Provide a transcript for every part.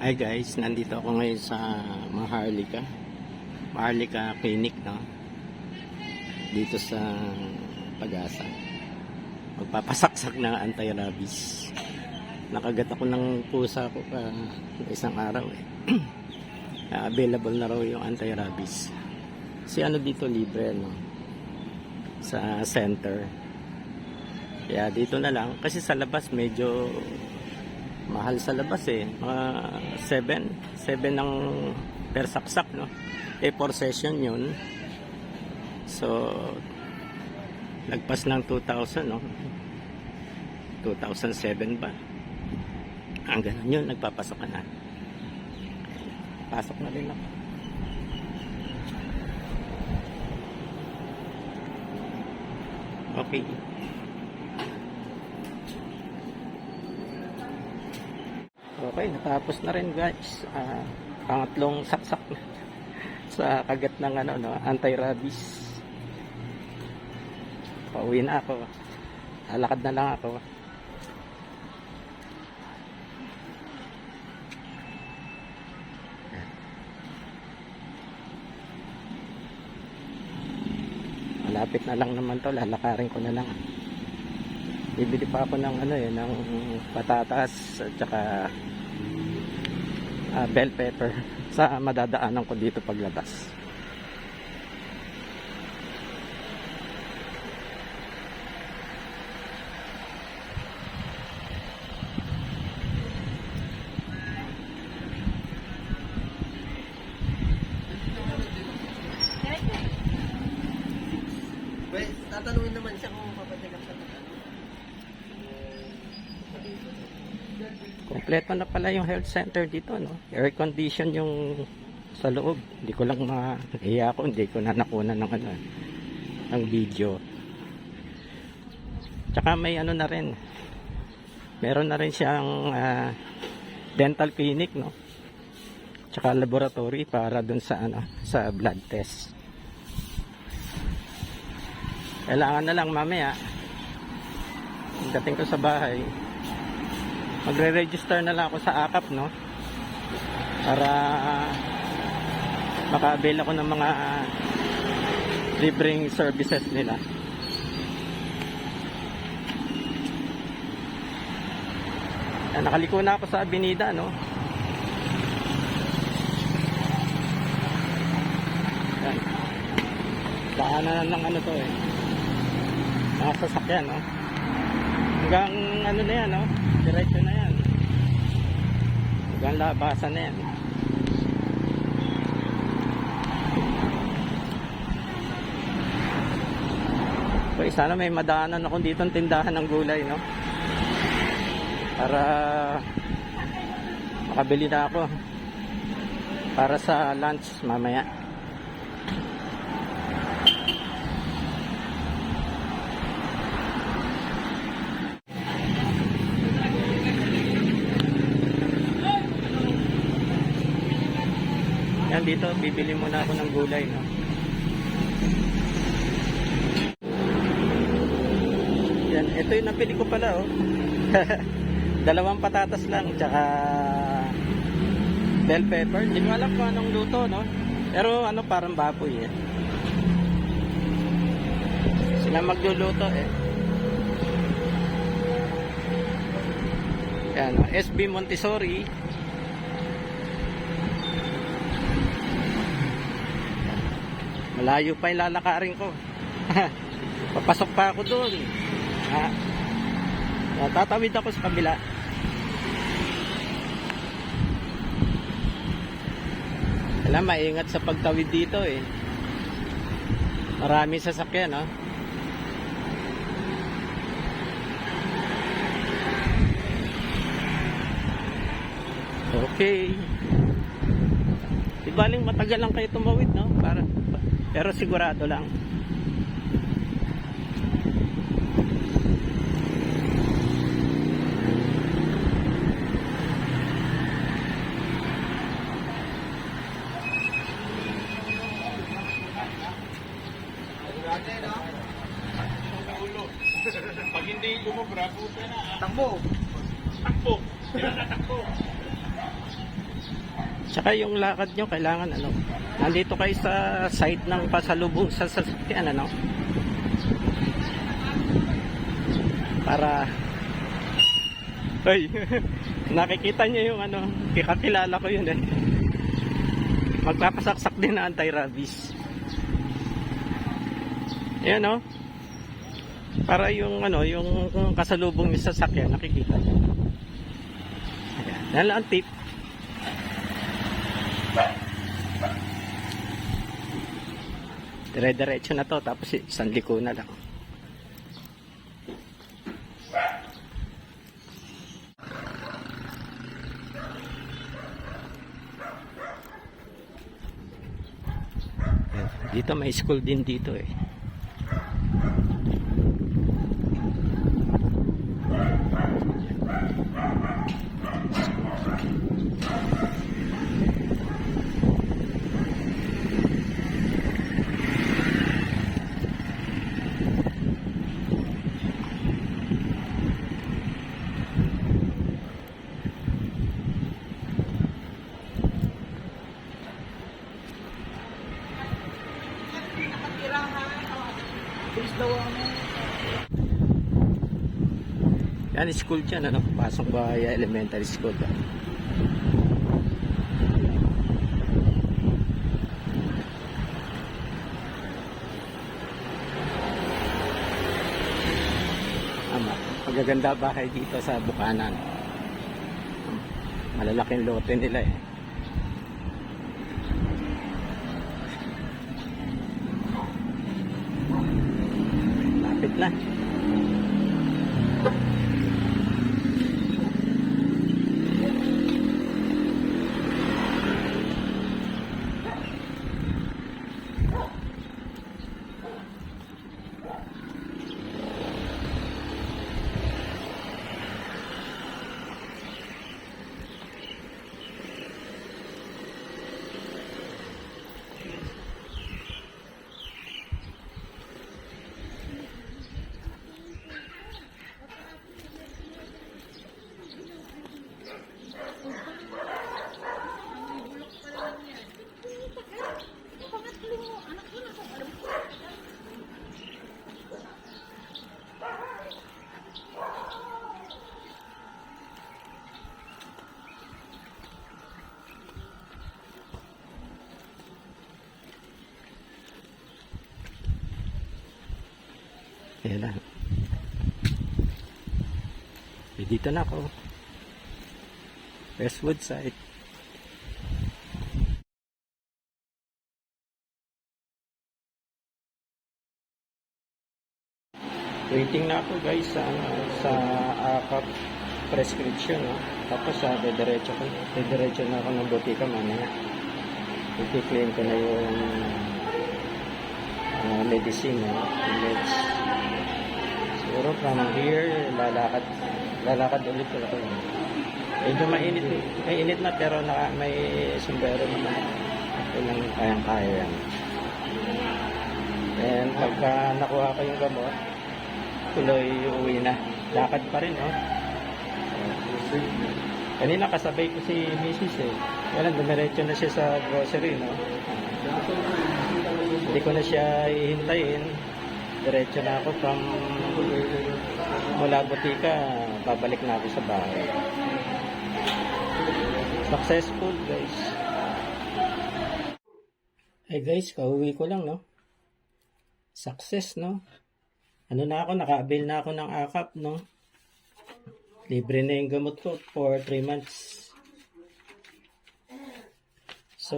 Hi guys, nandito ako ngayon sa Maharlika Clinic, no? Dito sa Pag-asa. Magpapasaksak ng anti-rabies. Nakagat ako ng pusa ko pa isang araw eh. Available na raw yung anti-rabies. Kasi ano dito libre, no? Sa center. Kaya dito na lang kasi sa labas medyo mahal sa labas eh, mga 7 ng per saksak, no? Eh 4 session yun, so lagpas ng 2,000, no? 2007 ba ang ganun yun, nagpapasok ka na. Pasok na rin ako. Okay, okay, natapos na rin guys. Pangatlong saksak sa kagat ng ano, no, anti-rabies. Pauwi na ako. Lalakad na lang ako. Malapit na lang naman to, lalakarin ko na lang. Bibili pa ako ng ano eh, ng patatas at saka bell pepper sa madadaanan ko dito paglabas. Tatanungin naman siya kung papadala siya ng ano. Kompleto na pala yung health center dito, no? Air condition yung sa loob. Hindi ko lang mahiya ako, hindi ko na nakunan ng ano, ng video. Tsaka may ano na rin. Meron na rin siyang dental clinic, no? Tsaka laboratory para dun sa ano, sa blood test. Kailangan na lang mamaya dating ko sa bahay magre-register na lang ako sa AKAP, no, para maka-avail ako ng mga libreng services nila. Nakaliko na ako sa Avenida, no. Yan. Daanan ng ano to eh, mga sasakyan, no? Hanggang ano na yan, no? Diretso na yan. Hanggang labasan na yan. Okay, sana may madaanan ako dito ng tindahan ng gulay, no? Para makabili na ako para sa lunch mamaya. Yan, dito bibili muna ako ng gulay, no. Yan, ito yung napili ko pala, oh. 2 patatas lang tsaka bell pepper. Hindi ko alam kung anong luto, no, pero ano, parang baboy eh. Sila magluluto eh. Yan, SB Montessori. Malayo pa yung lalakarin ko. Papasok pa ako doon. Tatawid ako sa kabila. Alam, maingat sa pagtawid dito eh. Marami sasakyan, no? Okay. Di baling matagal lang kayo tumawid, no? Pero sigurado lang. Pag hindi bumubra, puta na. Takbo. Takbo. Yan na takbo. Tsaka yung lakad nyo, kailangan ano, nandito kayo sa side ng pasalubong sa sasakyan, ano? Para, ay, nakikita nyo yung ano, kakilala ko yun eh. Magpapasaksak din na anti-rabies. Ayan o. Para yung ano, yung kasalubong ng sasakyan, nakikita nyo. Ayan, yan lang ang tip. Dire-diretso na to, tapos isang liko na lang. Dito may school din dito eh. Yan, school dyan, ano? Pasong Bahaya Elementary School. Magaganda bahay dito sa Bukanan. Malalaking lote nila eh. Lapit na. Ayan na. Dito na ako. Westwood side. Waiting na ako guys sa ano, sa AKAP prescription, no? Tapos didiretso na ako ng butika mamaya. I-claim ko na yung medicine, no? Meds. Siguro from here, lalakad ulit ako. Medyo mainit na pero may sombrero naman. Ilang kayang-kaya yan. And pagka nakuha ko yung gamot, tuloy uwi na. Lakad pa rin, no? Kanina kasabay ko si Mrs. eh. Wala, dumiretso na siya sa grocery, no? Hindi ko na siya hihintayin. Diretso na ako from mula butika, babalik na ako sa bahay. Successful, guys. Hey guys, kauwi ko lang, no? Success, no? Ano na ako, naka-avail na ako ng AKAP, no? Libre na yung gamot ko for 3 months. So,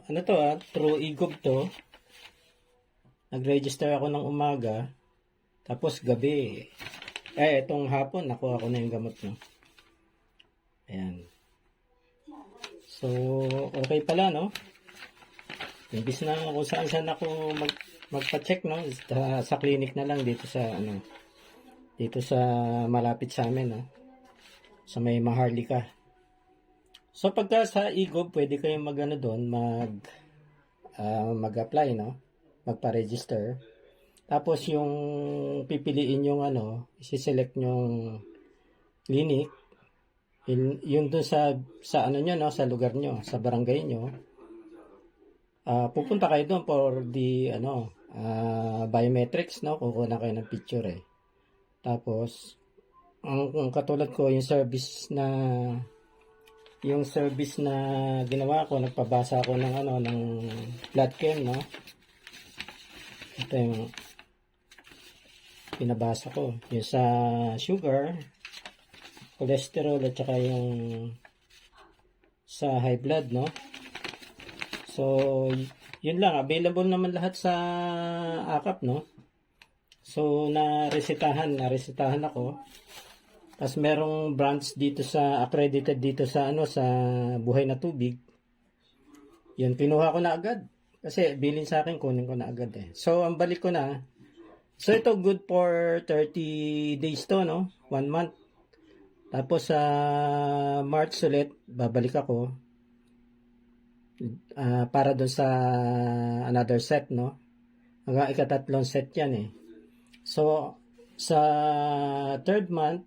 ano to through e-gov to. Nag-register ako ng umaga. Tapos gabi. Itong hapon, nakuha ko na yung gamot, no? Ayan. So, okay pala, no? Imbis na kung saan ako magpa-check, no? Sa clinic na lang dito sa malapit sa amin, no? Sa may Maharlika. So pagka sa e-gov, pwede kayong mag-apply, no? Magpa-register. Tapos yung pipiliin yung isi-select yung clinic, Yun dun sa ano nyo, no, sa lugar nyo, sa barangay nyo, pupunta kayo doon for the biometrics, no, kukuha kayo ng picture eh. Tapos ang katulad ko yung service na ginawa ko, nagpabasa ako ng blood chem, no. Ito yung pinabasa ko, yung sa sugar, cholesterol, at saka yung sa high blood, no. So yun lang, available naman lahat sa AKAP, no. So naresetahan ako. Tapos merong branch dito sa accredited dito sa sa Buhay na Tubig. Yun, kinuha ko na agad. Kasi bilin sa akin, kunin ko na agad eh. So ang balik ko na. So ito good for 30 days to, no? 1 month. Tapos sa March ulit, babalik ako. Para doon sa another set, no? Hanggang ikatatlong set yan eh. So sa third month,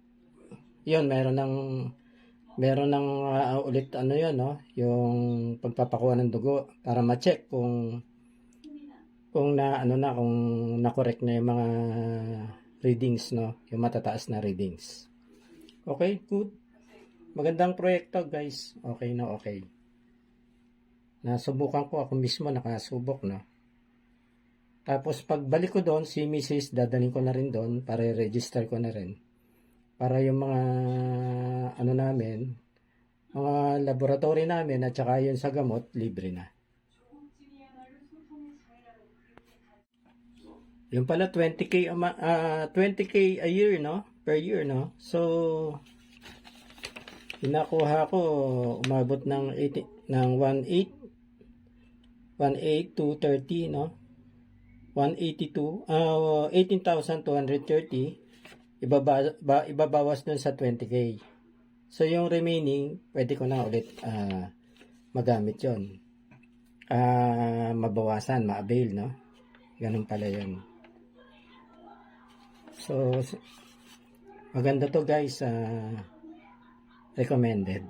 yun, meron ng ulit yun, no, yung pagpapakuha ng dugo para ma-check kung kung na-correct na yung mga readings, no, yung matataas na readings. Okay, good. Magandang proyekto, guys. Okay na okay. Nasubukan ko, ako mismo nakasubok, no. Tapos pagbalik ko doon, si Mrs. dadalhin ko na rin doon para i-register ko na rin. Para yung mga namin, mga laboratory namin at saka yun sa gamot, libre na. Yung pala 20k 20k a year, no? Per year, no? So pinakuha ko, umabot ng 1.8 to 30, no? 182, 18,230. Ibabawas dun sa 20k. So yung remaining, pwede ko na ulit magamit yon. Mabawasan, ma-avail, no? Ganun pala yun. So maganda to, guys. Recommended.